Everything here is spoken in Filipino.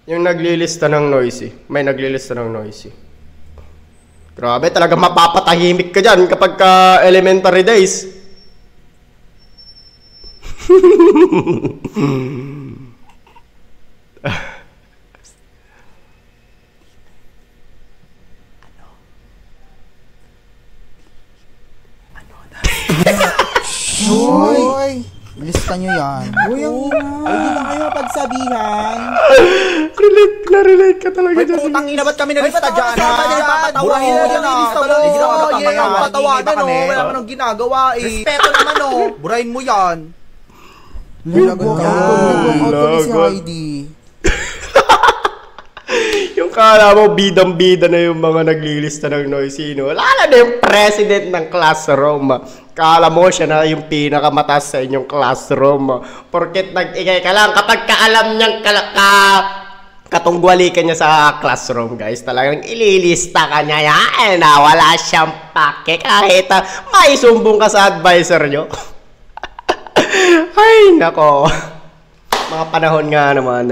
Yung naglilista ng noisy. May naglilista ng noisy. Grabe, talaga mapapatahimik ka dyan kapag ka elementary days. Uy! Lista nyo yan. Uy, ang ina. Hindi na kayo pagsabihan. Relate ka talaga dyan. Putang ina, ba't kami nalista dyan, ha? Burahin mo yan, ha? Patawanan, no? Wala ka nang ginagawa, eh. Respeto naman, no? Burahin mo yan. Lalagot ka. Lalagot si Heidi. Yung kala mo, bidang-bida na yung mga naglilista ng noisy, no? Lala na yung president ng classroom. Kala mo siya na yung pinakamataas sa inyong classroom. Porket nag-ingay ka lang kapag kaalam niyang katungwali ka niya sa classroom, guys. Talagang ililista ka niya yan. Wala siyang pake kahit may sumbong ka sa advisor niyo. Ay, nako. Mga panahon nga naman,